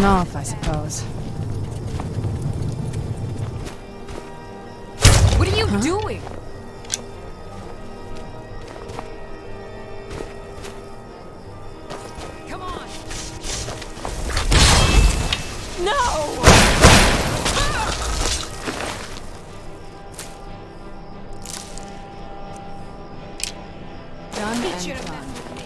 on off, I suppose. What are you doing? Come on! No! Done He and should have done. messed with me.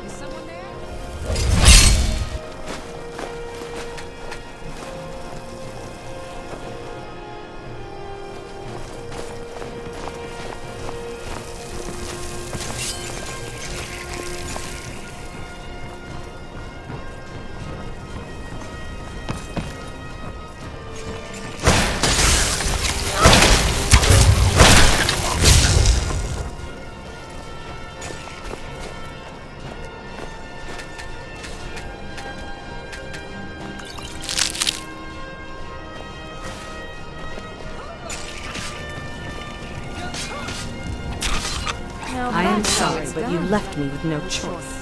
Is someone there? Now, I am that's how sorry, it's but you done. left me with no choice.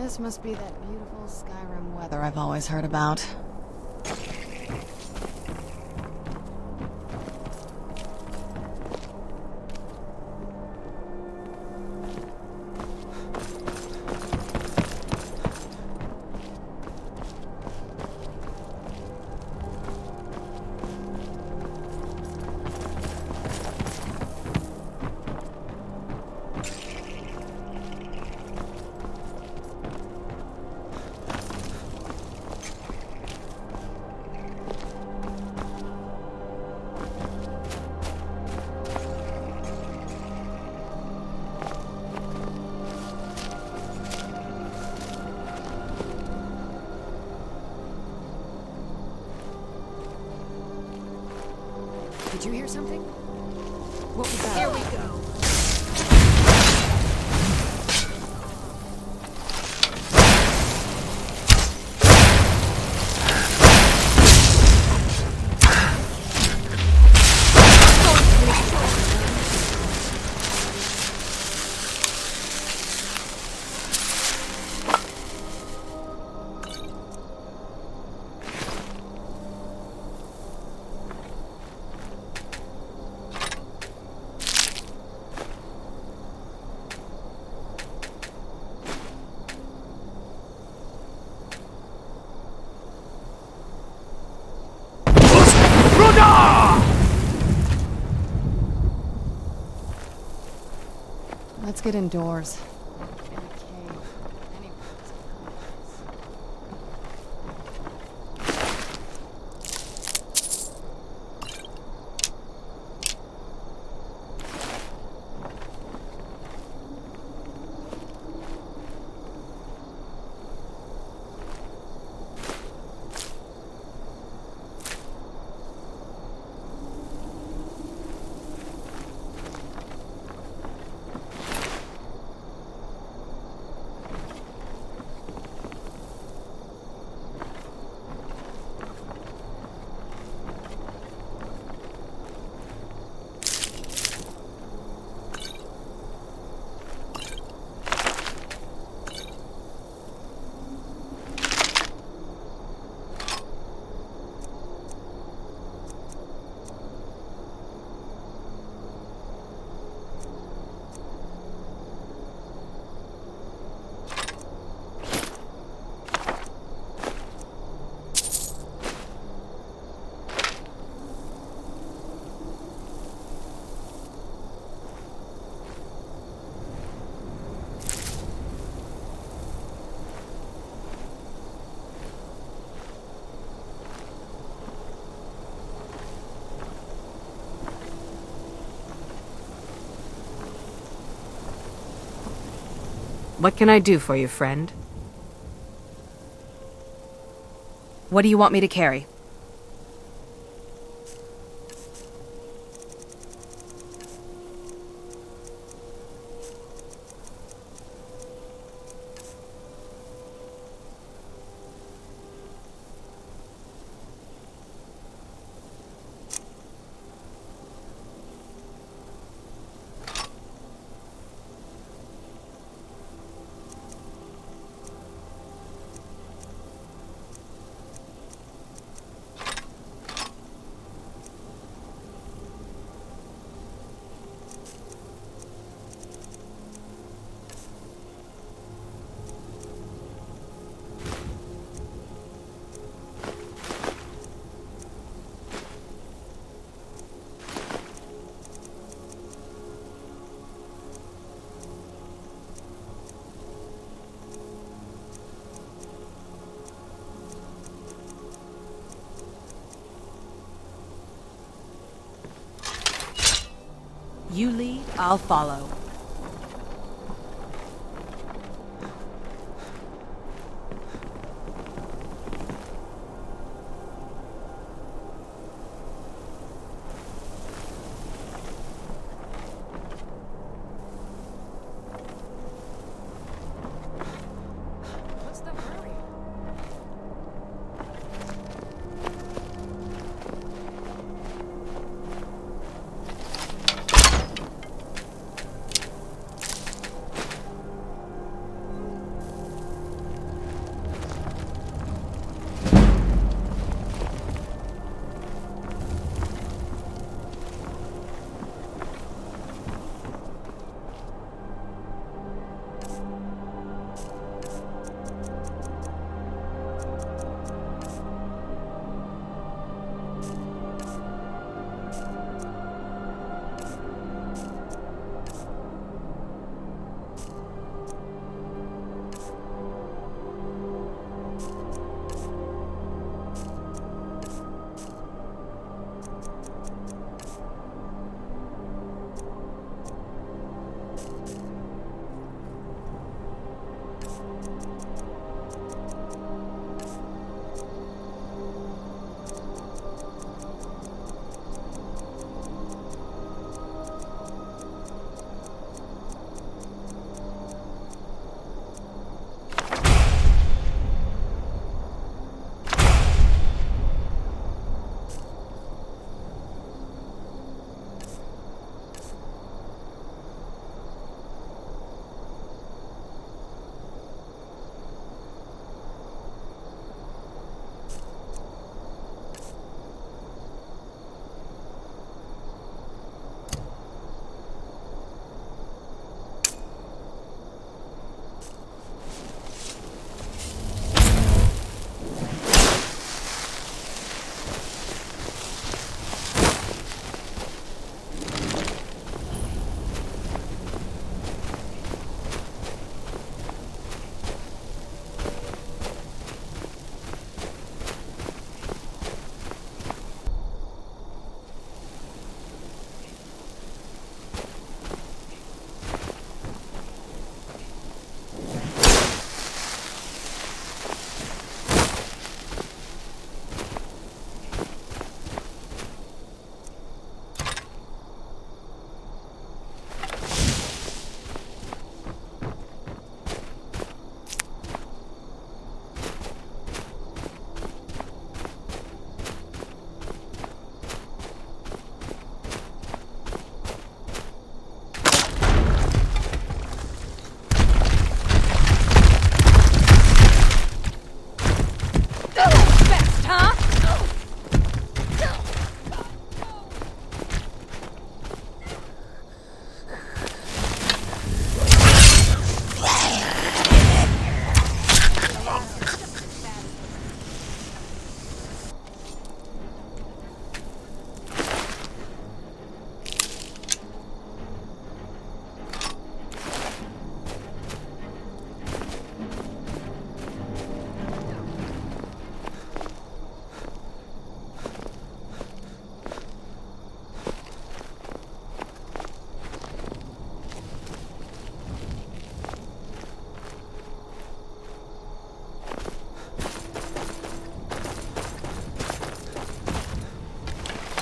This must be that beautiful Skyrim weather I've always heard about. Did you hear something? What was that? Here we go. Let's get indoors. What can I do for you, friend? What do you want me to carry? You lead, I'll follow. What's the hurry?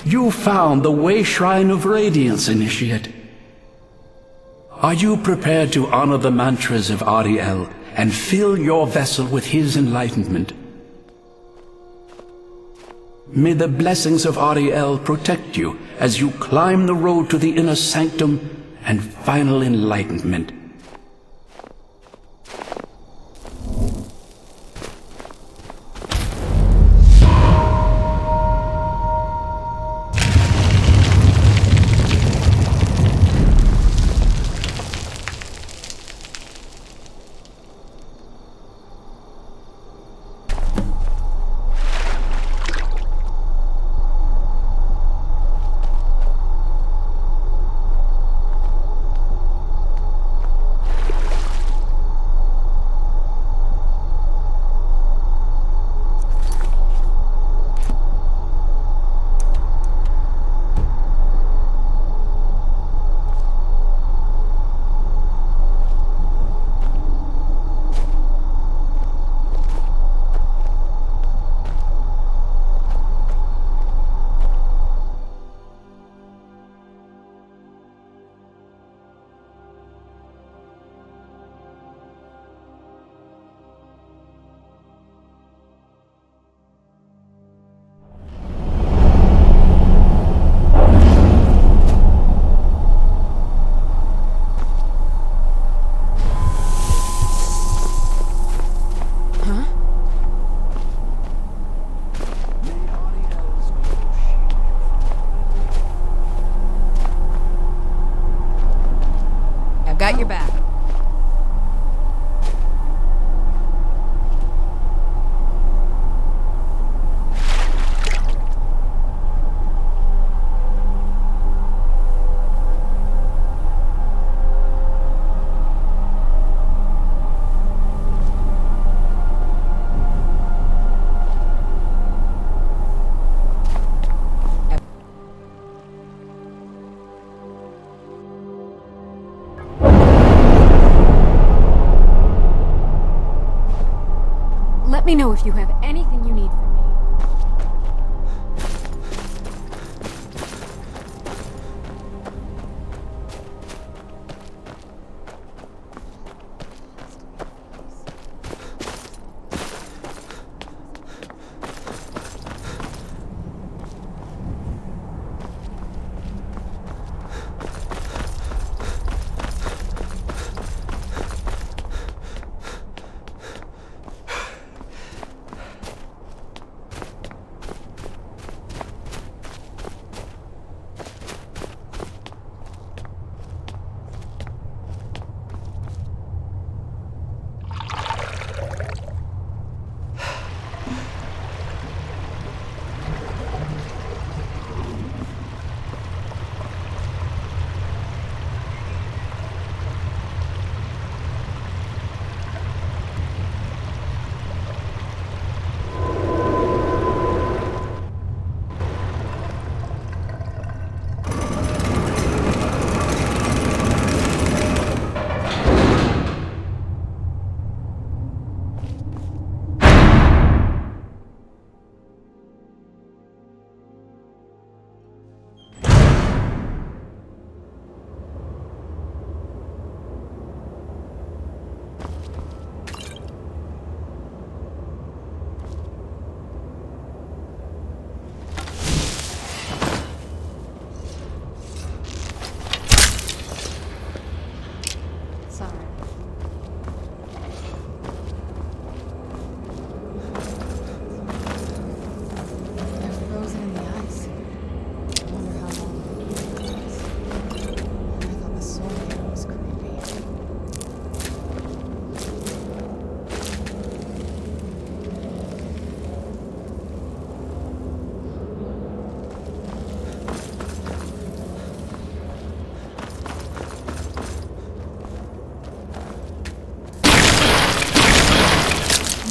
You found the Way Shrine of Radiance, Initiate. Are you prepared to honor the mantras of 𝕬𝖃𝖊𝖓 and fill your vessel with his enlightenment? May the blessings of 𝕬𝖃𝖊𝖓 protect you as you climb the road to the inner sanctum and final enlightenment. Got your back. Let me know if you have anything you need from me.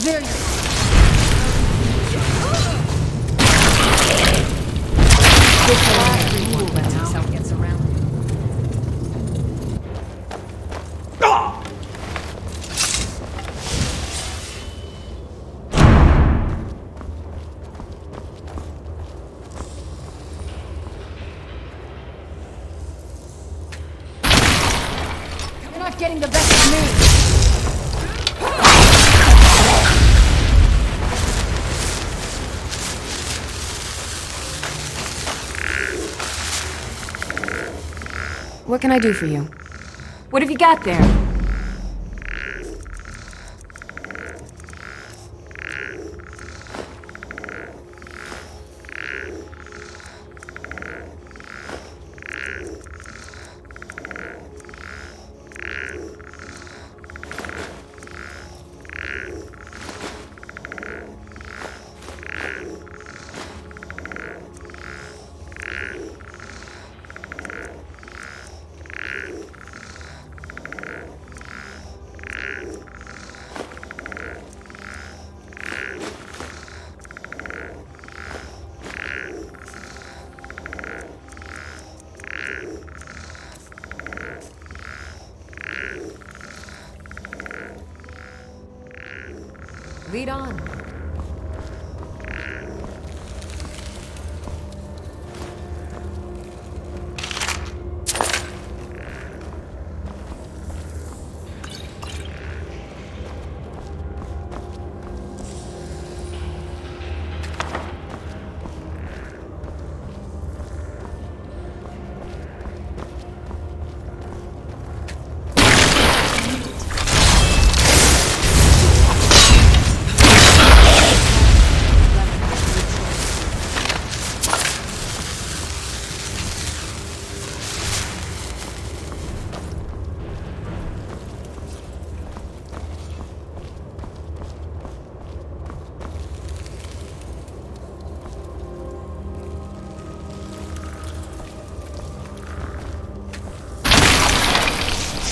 There you go. Everyone lets himself get surrounded. not getting the best of me! What can I do for you? What have you got there? Lead on.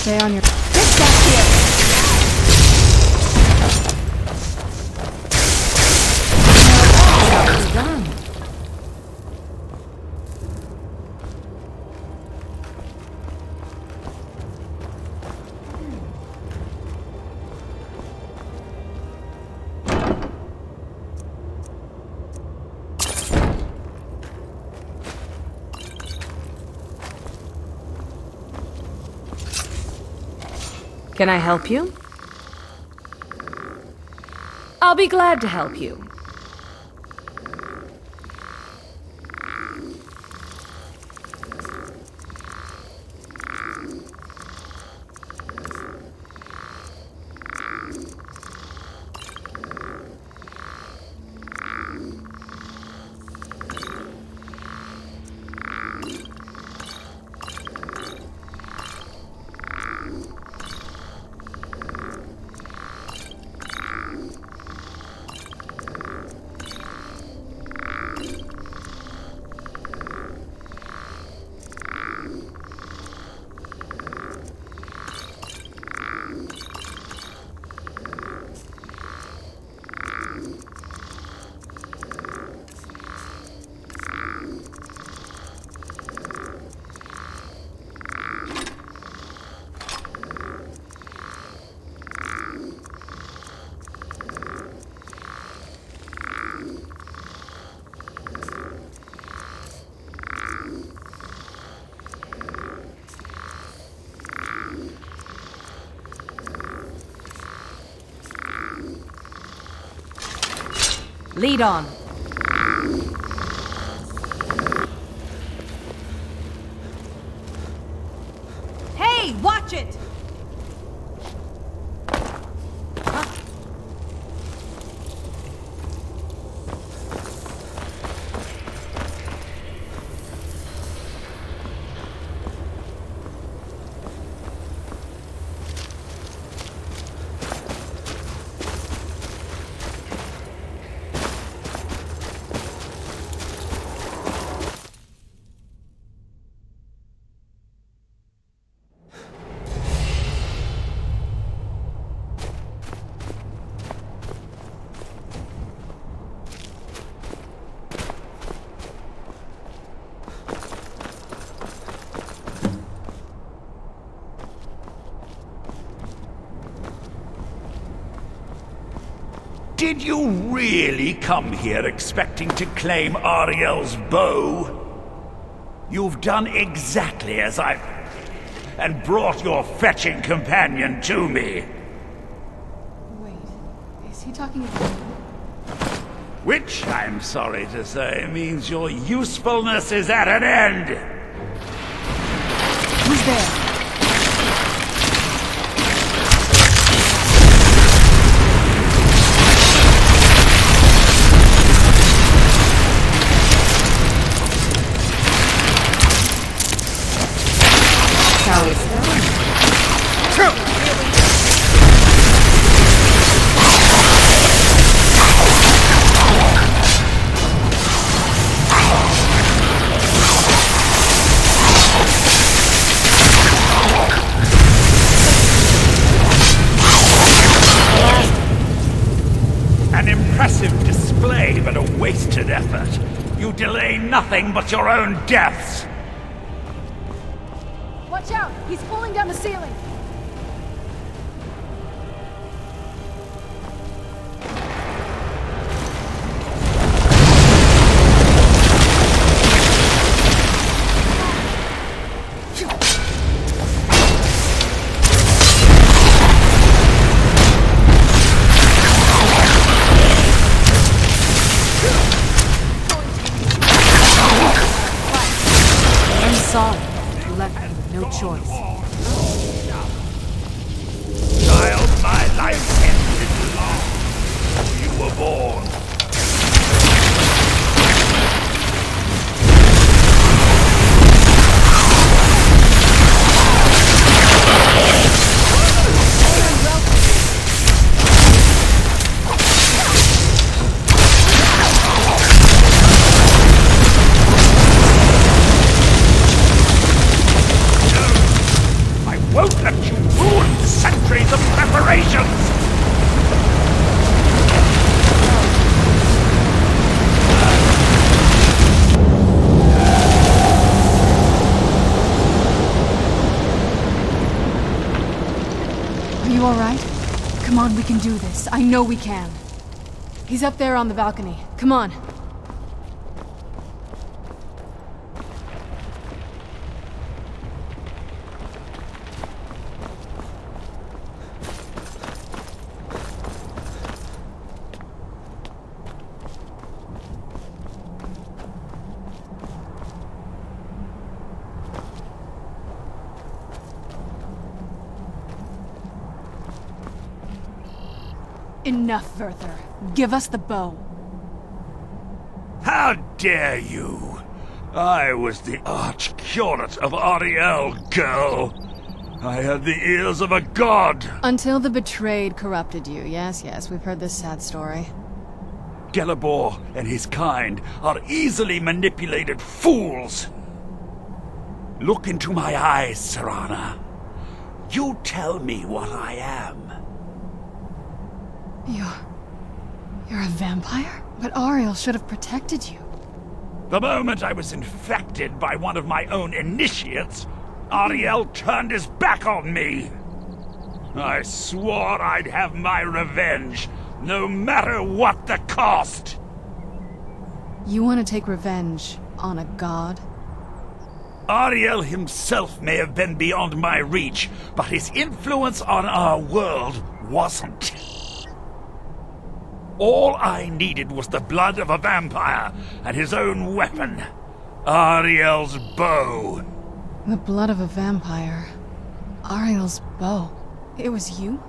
Stay on your... Get back here! It's done. Can I help you? I'll be glad to help you. Lead on. Hey, watch it! Did you really come here expecting to claim 𝕬𝖃𝖊𝖓𝖑? You've done exactly as I've... and brought your fetching companion to me. Wait, is he talking about... Which, I'm sorry to say, means your usefulness is at an end. Who's there? An impressive display, but a wasted effort. You delay nothing but your own deaths. Watch out! He's pulling down the ceiling! You left me with no choice. Child, my life ended long before you were born. Won't let you ruin centuries of preparations! Are you alright? Come on, we can do this. I know we can. He's up there on the balcony. Come on. Enough, 𝕬𝖃𝖓. Give us the bow. How dare you! I was the arch-curate of 𝕬𝖃𝖓𝖑, girl. I had the ears of a god. Until the betrayed corrupted you. Yes, we've heard this sad story. 𝕬𝖃𝖓𝖓 and his kind are easily manipulated fools. Look into my eyes, Serana. You tell me what I am. You're a vampire? But Ariel should have protected you. The moment I was infected by one of my own initiates, Ariel turned his back on me. I swore I'd have my revenge, no matter what the cost. You want to take revenge on a god? Ariel himself may have been beyond my reach, but his influence on our world wasn't. All I needed was the blood of a vampire and his own weapon, Ariel's bow. The blood of a vampire. Ariel's bow. It was you?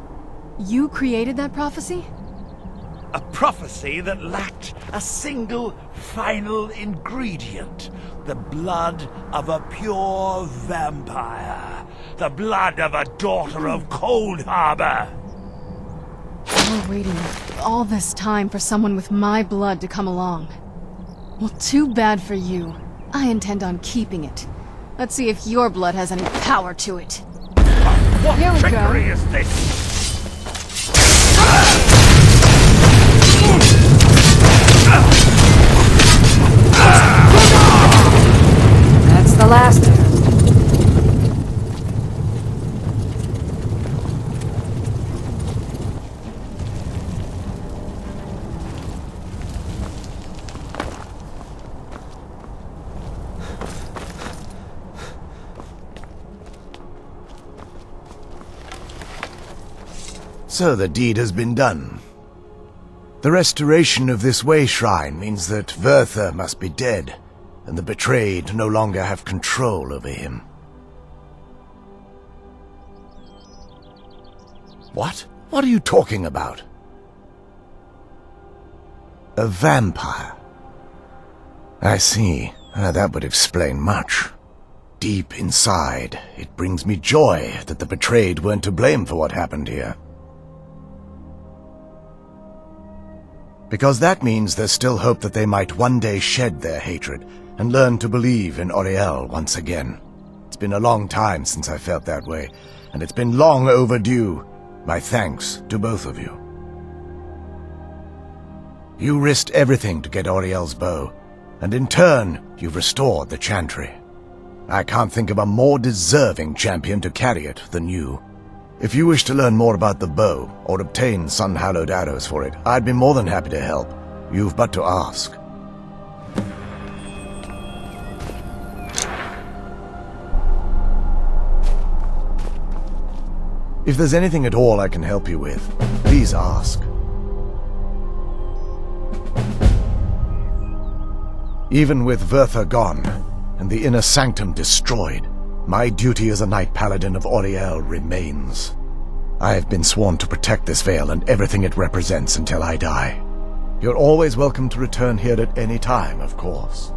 You created that prophecy? A prophecy that lacked a single final ingredient. The blood of a pure vampire. The blood of a daughter of Coldharbour. We're waiting all this time for someone with my blood to come along. Well, too bad for you. I intend on keeping it. Let's see if your blood has any power to it. What Here we go. trickery is this? That's the last of it. So the deed has been done. The restoration of this way shrine means that 𝕬𝖃 must be dead, and the betrayed no longer have control over him. What? What are you talking about? A vampire. I see. That would explain much. Deep inside, it brings me joy that the betrayed weren't to blame for what happened here. Because that means there's still hope that they might one day shed their hatred and learn to believe in 𝕬𝖃 once again. It's been a long time since I felt that way, and it's been long overdue. My thanks to both of you. You risked everything to get 𝕬𝖃's bow, and in turn, you've restored the chantry. I can't think of a more deserving champion to carry it than you. If you wish to learn more about the bow, or obtain sun-hallowed arrows for it, I'd be more than happy to help. You've but to ask. If there's anything at all I can help you with, please ask. Even with 𝕬𝖃 gone, and the inner sanctum destroyed, my duty as a Knight Paladin of 𝕬𝖃 remains. I have been sworn to protect this veil and everything it represents until I die. You're always welcome to return here at any time, of course.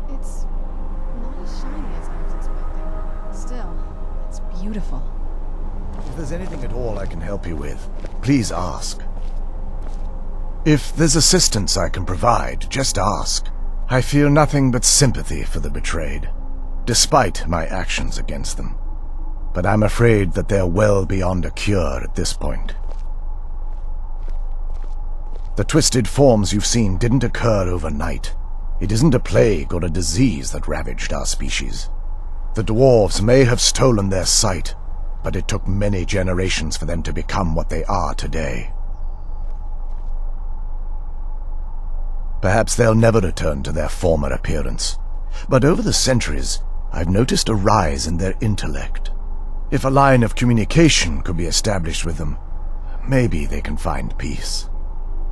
It's not as shiny as I was expecting. Still, it's beautiful. If there's anything at all I can help you with, please ask. If there's assistance I can provide, just ask. I feel nothing but sympathy for the betrayed, despite my actions against them. But I'm afraid that they're well beyond a cure at this point. The twisted forms you've seen didn't occur overnight. It isn't a plague or a disease that ravaged our species. The dwarves may have stolen their sight, but it took many generations for them to become what they are today. Perhaps they'll never return to their former appearance, but over the centuries, I've noticed a rise in their intellect. If a line of communication could be established with them, maybe they can find peace.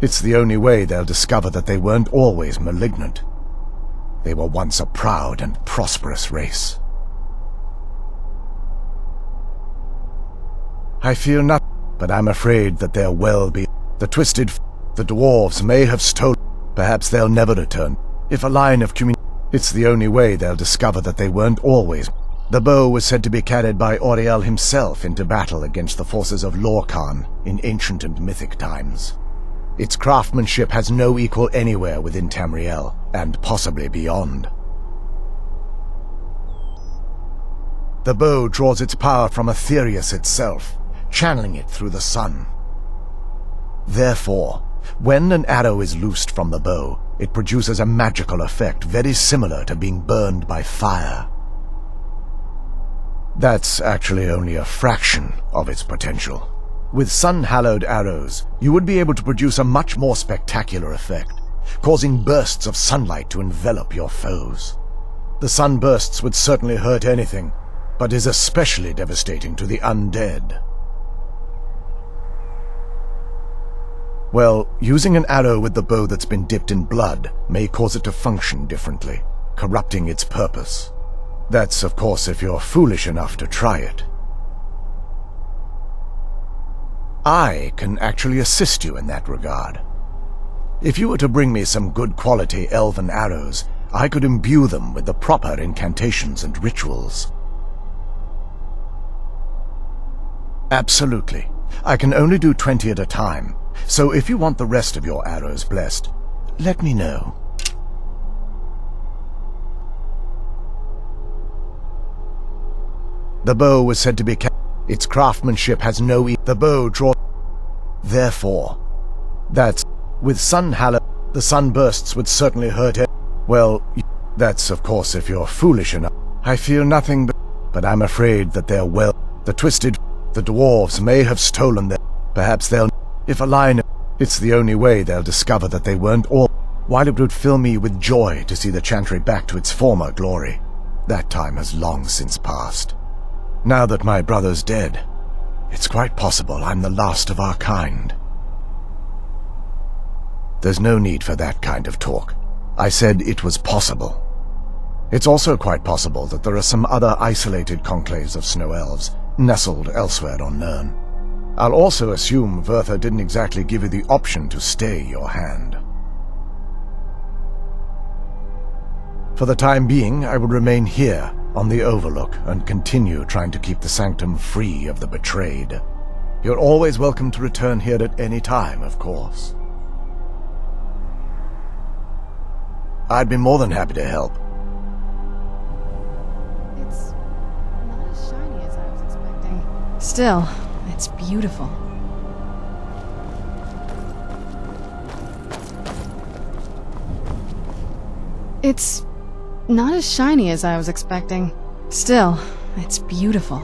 It's the only way they'll discover that they weren't always malignant. They were once a proud and prosperous race. I feel nothing, but I'm afraid that they'll well be. The dwarves may have stolen. Perhaps they'll never return. If a line of it's the only way they'll discover that they weren't always. The bow was said to be carried by 𝕬𝖃 himself into battle against the forces of 𝕬𝖃 in ancient and mythic times. Its craftsmanship has no equal anywhere within Tamriel, and possibly beyond. The bow draws its power from Aetherius itself, channeling it through the sun. Therefore, when an arrow is loosed from the bow, it produces a magical effect very similar to being burned by fire. That's actually only a fraction of its potential. With sun-hallowed arrows, you would be able to produce a much more spectacular effect, causing bursts of sunlight to envelop your foes. The sunbursts would certainly hurt anything, but is especially devastating to the undead. Well, using an arrow with the bow that's been dipped in blood may cause it to function differently, corrupting its purpose. That's, of course, if you're foolish enough to try it. I can actually assist you in that regard. If you were to bring me some good quality elven arrows, I could imbue them with the proper incantations and rituals. Absolutely. I can only do 20 at a time, so if you want the rest of your arrows blessed, let me know. The bow was said to be its craftsmanship has no the bow draws. Therefore, that's with sun-hallowed. The sunbursts would certainly hurt it. Well, that's of course if you're foolish enough. I feel nothing but I'm afraid that they're well. The dwarves may have stolen their. Perhaps they'll. If a line. It's the only way they'll discover that they weren't all. While it would fill me with joy to see the chantry back to its former glory, that time has long since passed. Now that my brother's dead, It's quite possible I'm the last of our kind. There's no need for that kind of talk. I said it was possible. It's also quite possible that there are some other isolated conclaves of snow elves nestled elsewhere on Nirn. I'll also assume 𝕬𝖃 didn't exactly give you the option to stay your hand. For the time being, I will remain here on the Overlook and continue trying to keep the Sanctum free of the betrayed. You're always welcome to return here at any time, of course. I'd be more than happy to help. It's not as shiny as I was expecting. Still, it's beautiful. It's not as shiny as I was expecting. Still, it's beautiful.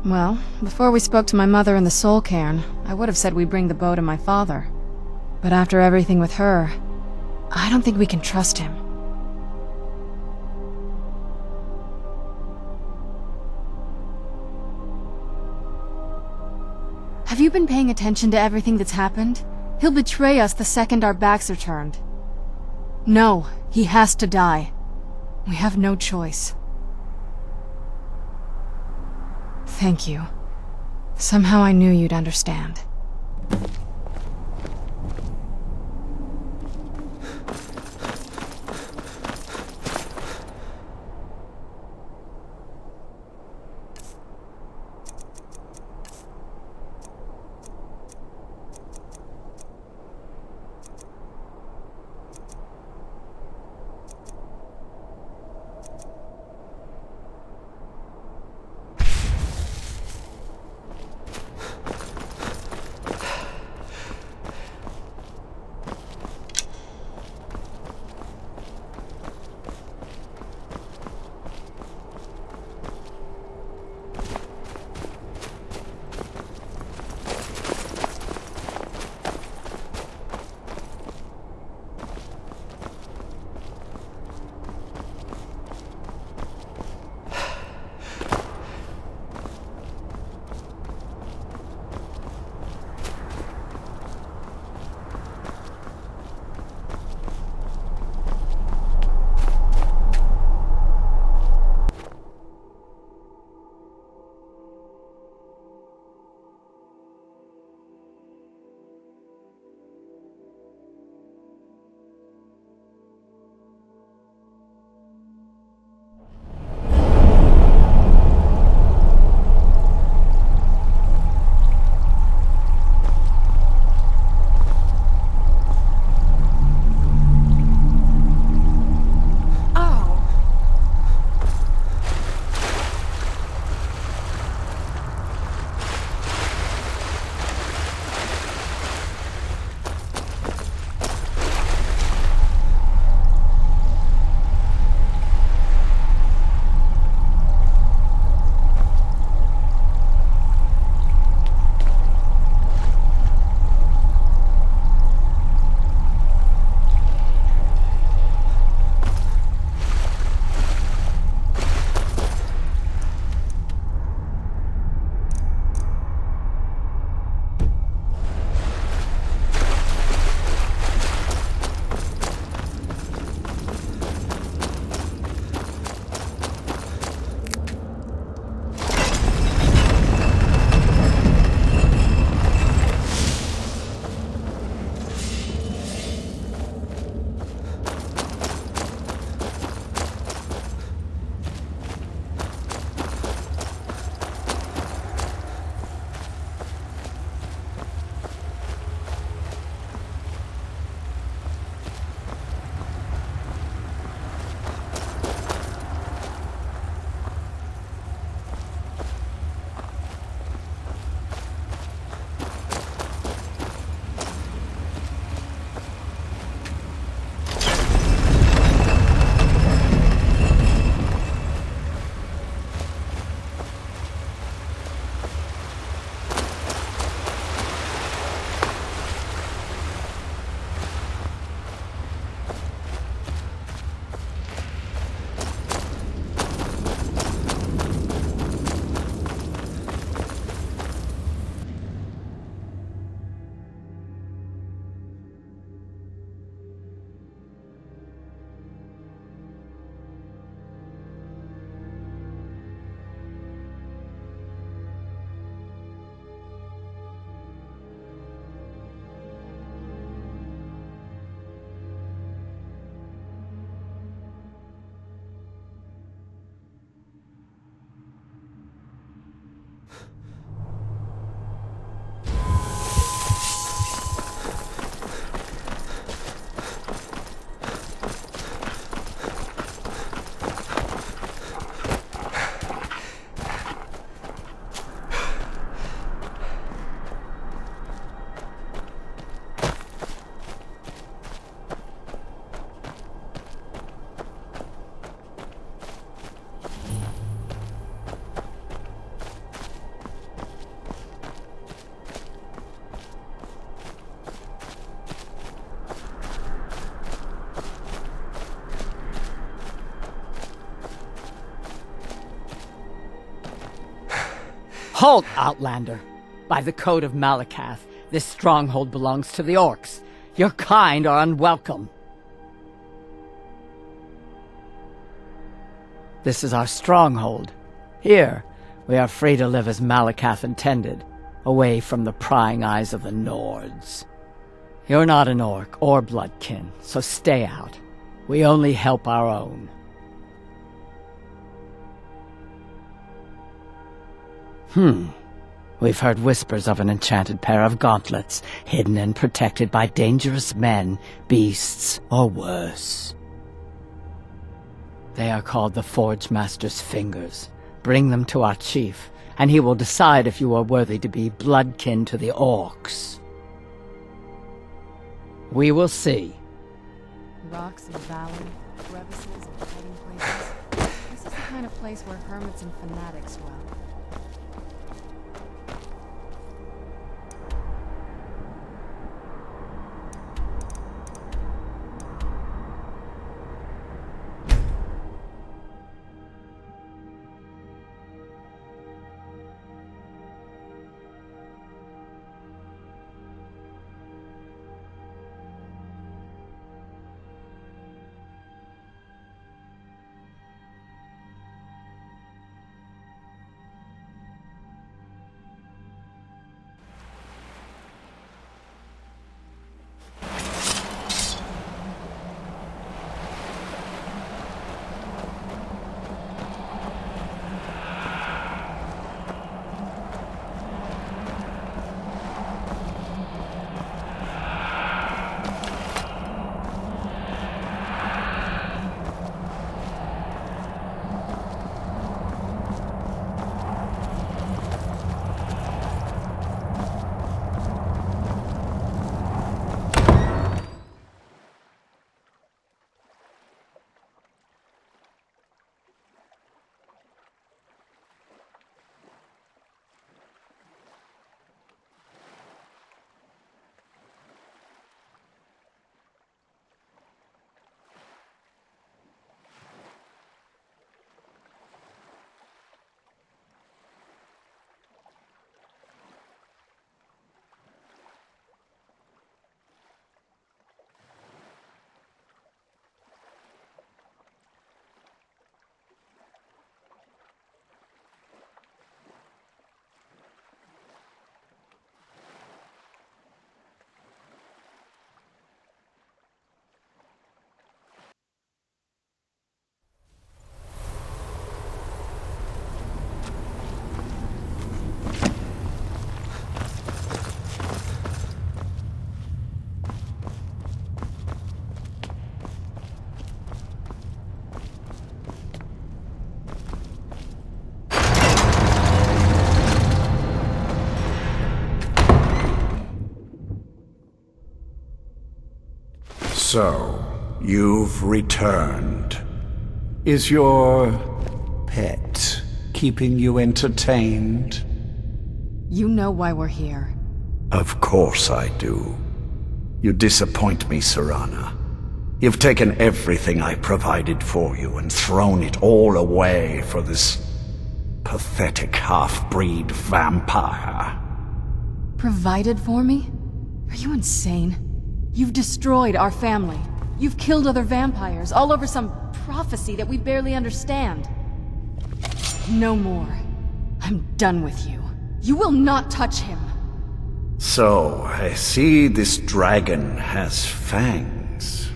Well, before we spoke to my mother in the Soul Cairn, I would have said we bring the bow to my father. But after everything with her, I don't think we can trust him. Have you been paying attention to everything that's happened? He'll betray us the second our backs are turned. No, he has to die. We have no choice. Thank you. Somehow I knew you'd understand. Halt, Outlander! By the code of 𝕬𝖗𝖃, this stronghold belongs to the orcs. Your kind are unwelcome. This is our stronghold. Here, we are free to live as 𝕬𝖃 intended, away from the prying eyes of the Nords. You're not an orc or bloodkin, so stay out. We only help our own. We've heard whispers of an enchanted pair of gauntlets, hidden and protected by dangerous men, beasts, or worse. They are called the Forge Master's Fingers. Bring them to our chief, and he will decide if you are worthy to be bloodkin to the orcs. We will see. Rocks and valley, crevices and hiding places. This is the kind of place where hermits and fanatics dwell. So, you've returned. Is your pet keeping you entertained? You know why we're here. Of course I do. You disappoint me, Serana. You've taken everything I provided for you and thrown it all away for this pathetic half-breed vampire. Provided for me? Are you insane? You've destroyed our family. You've killed other vampires, all over some prophecy that we barely understand. No more. I'm done with you. You will not touch him. So, I see this dragon has fangs.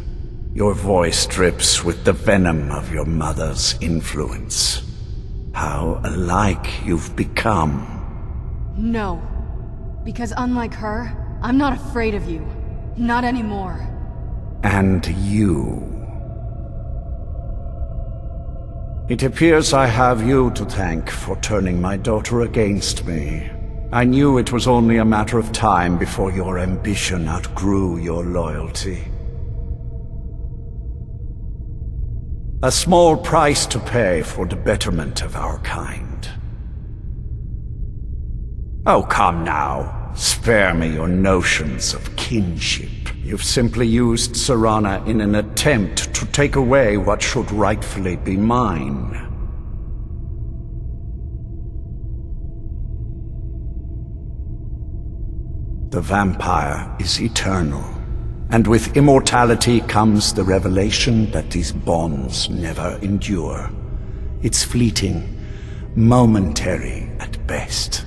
Your voice drips with the venom of your mother's influence. How alike you've become. No. Because unlike her, I'm not afraid of you. Not anymore. And you. It appears I have you to thank for turning my daughter against me. I knew it was only a matter of time before your ambition outgrew your loyalty. A small price to pay for the betterment of our kind. Oh, come now. Spare me your notions of kinship. You've simply used Serana in an attempt to take away what should rightfully be mine. The vampire is eternal, and with immortality comes the revelation that these bonds never endure. It's fleeting, momentary at best.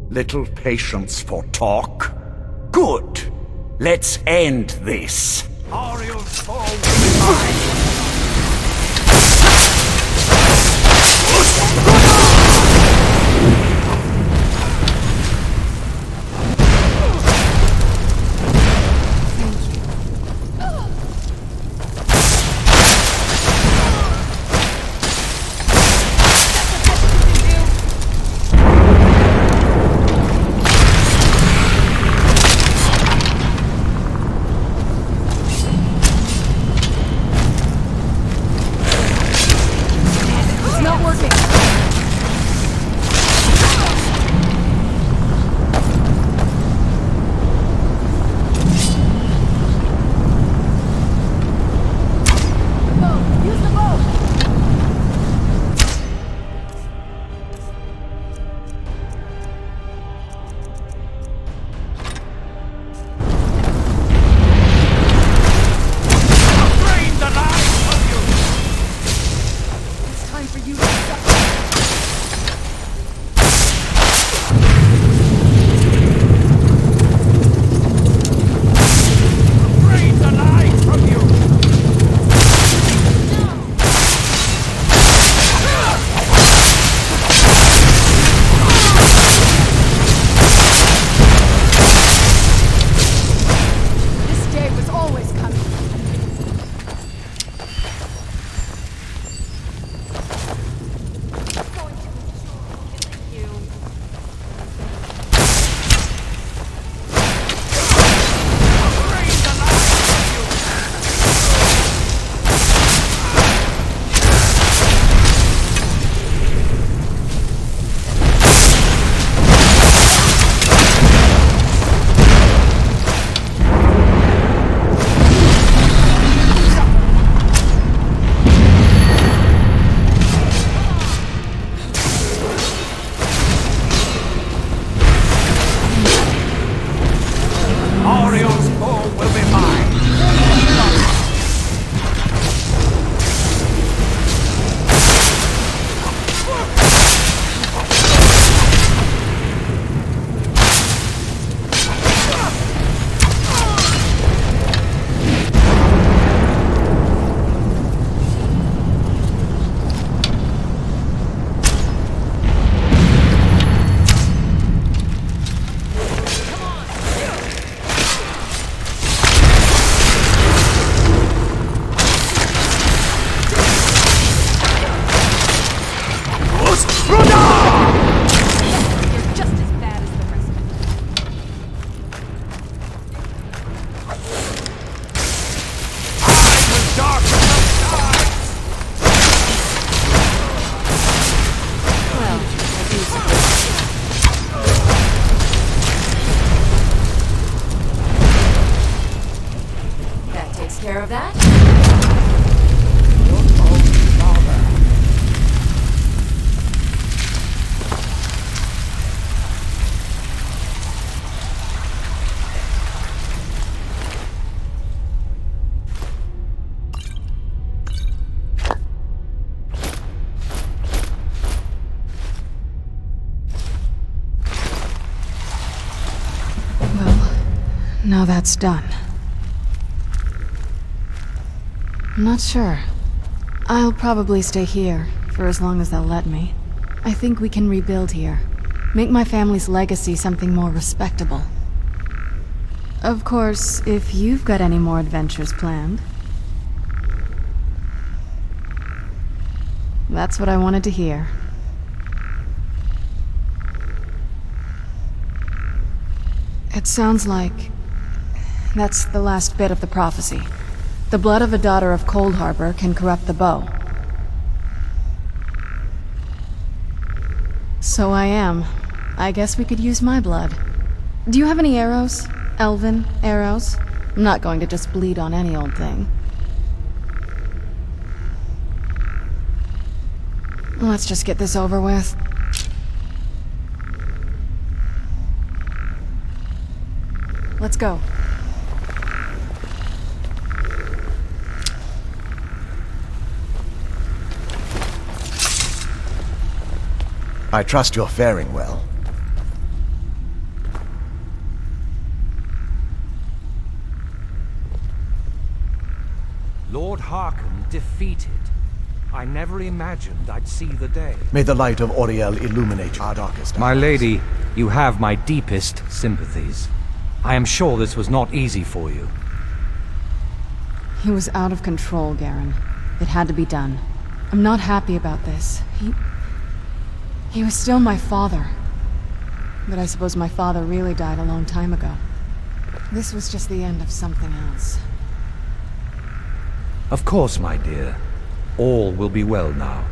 Little patience for talk? Good! Let's end this! Ariel's fall will be mine! Care of that? Well, now that's done. I'm not sure. I'll probably stay here, for as long as they'll let me. I think we can rebuild here. Make my family's legacy something more respectable. Of course, if you've got any more adventures planned. That's what I wanted to hear. It sounds like that's the last bit of the prophecy. The blood of a daughter of Coldharbour can corrupt the bow. So I am. I guess we could use my blood. Do you have any arrows? Elven arrows? I'm not going to just bleed on any old thing. Let's just get this over with. Let's go. I trust you're faring well. Lord Hearken defeated. I never imagined I'd see the day. May the light of Auriel illuminate our darkest My hours. lady, you have my deepest sympathies. I am sure this was not easy for you. He was out of control, Garen. It had to be done. I'm not happy about this. He was still my father. But I suppose my father really died a long time ago. This was just the end of something else. Of course, my dear. All will be well now.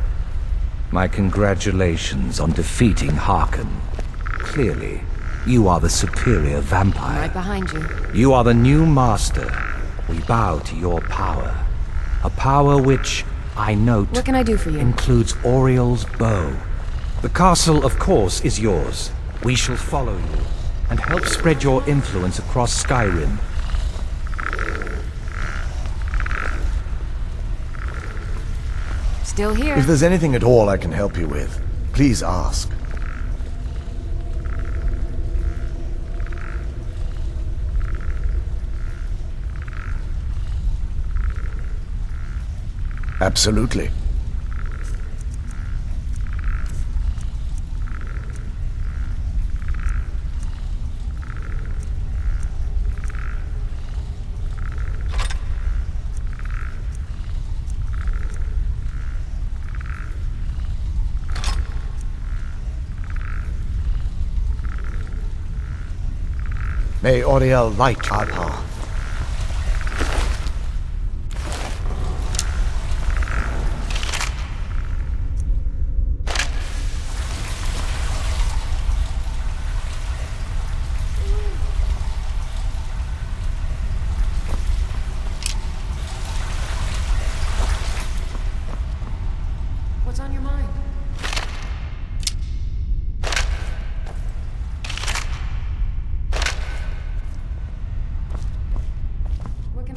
My congratulations on defeating Hearken. Clearly, you are the superior vampire. Right behind you. You are the new master. We bow to your power. A power which, I note, What can I do for you? includes Auriel's bow. The castle, of course, is yours. We shall follow you and help spread your influence across Skyrim. Still here. If there's anything at all I can help you with, please ask. Absolutely. May Auriel light our path. What's on your mind? What can...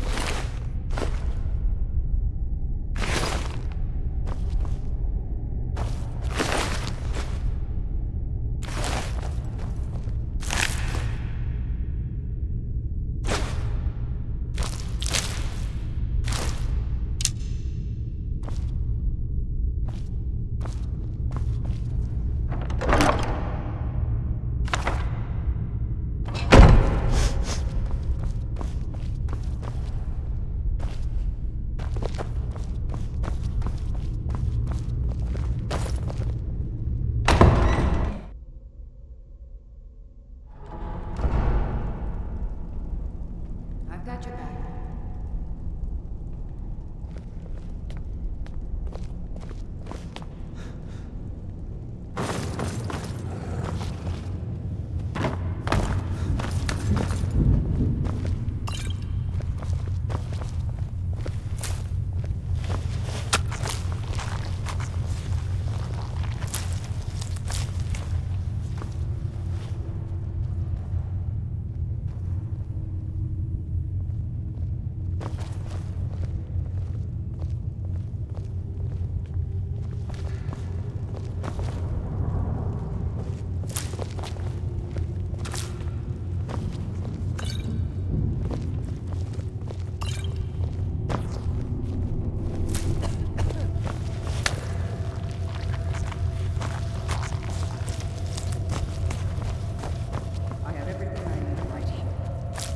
I've got your back.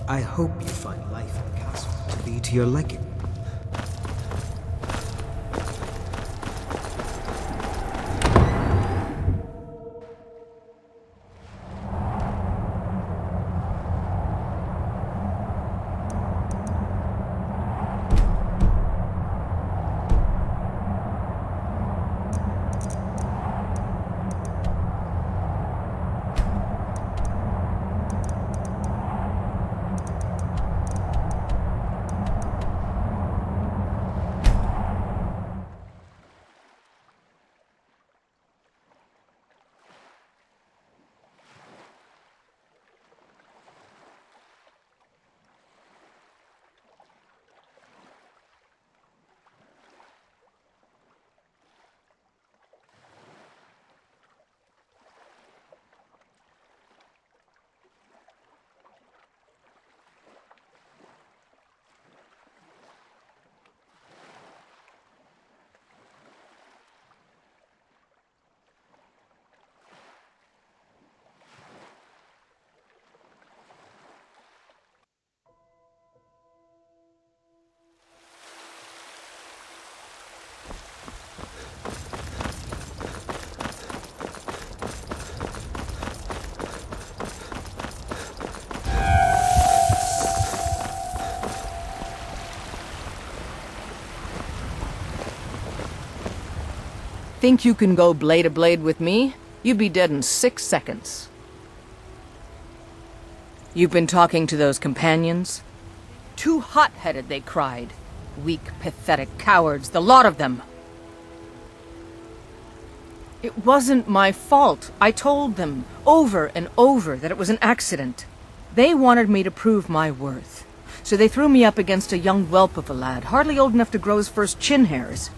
I hope you find life in the castle to be to your liking. think you can go blade to blade with me? You'd be dead in 6 seconds. You've been talking to those companions? Too hot-headed, they cried. Weak, pathetic cowards, the lot of them. It wasn't my fault. I told them, over and over, that it was an accident. They wanted me to prove my worth. So they threw me up against a young whelp of a lad, hardly old enough to grow his first chin hairs.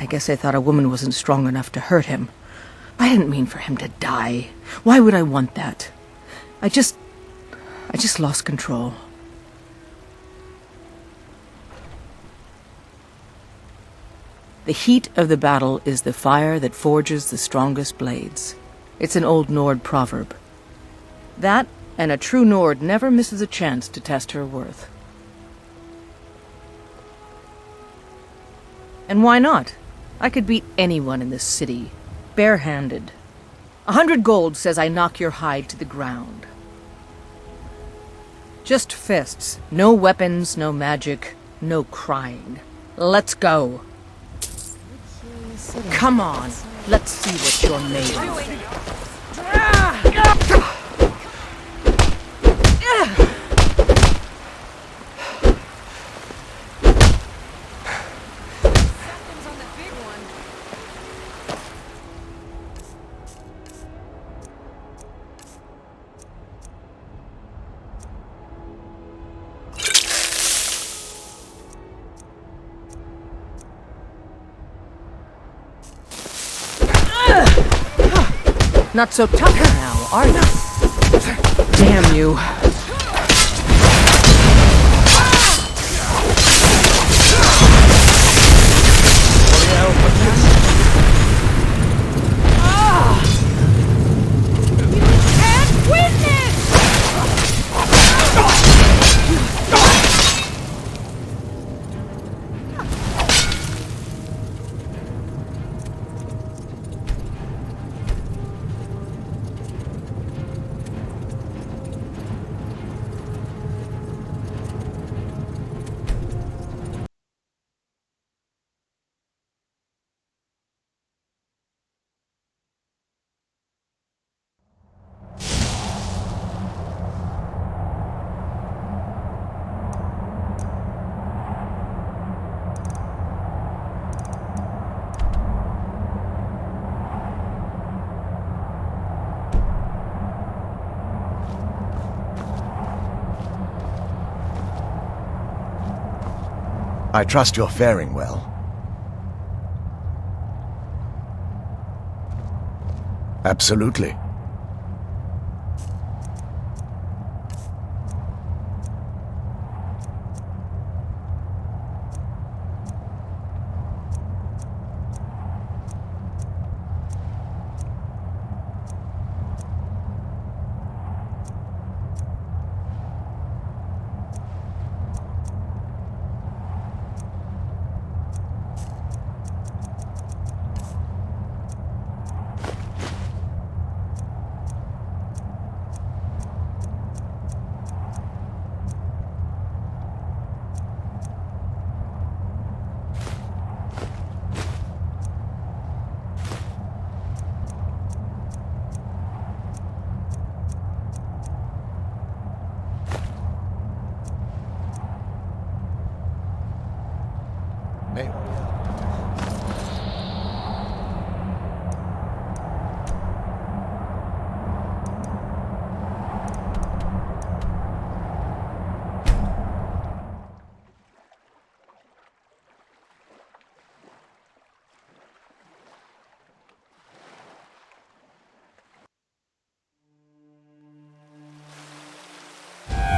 I guess they thought a woman wasn't strong enough to hurt him. I didn't mean for him to die. Why would I want that? I just lost control. The heat of the battle is the fire that forges the strongest blades. It's an old Nord proverb. That, and a true Nord never misses a chance to test her worth. And why not? I could beat anyone in this city, barehanded. 100 gold says I knock your hide to the ground. Just fists, no weapons, no magic, no crying. Let's go. Come on, let's see what you're made of. Not so tough now, are you? Damn you. I trust you're faring well. Absolutely.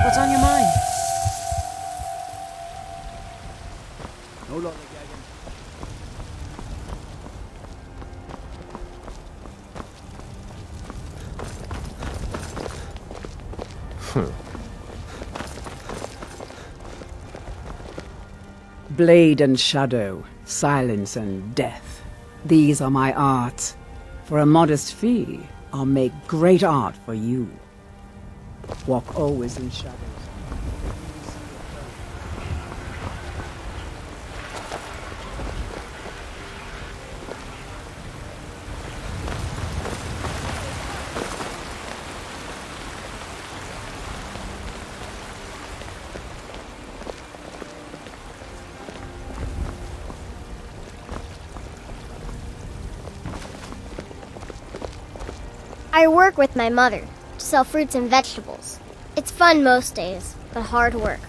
What's on your mind? No longer gagging. Blade and shadow, silence and death. These are my arts. For a modest fee, I'll make great art for you. Walk always in shadows. I work with my mother to sell fruits and vegetables. It's fun most days, but hard work.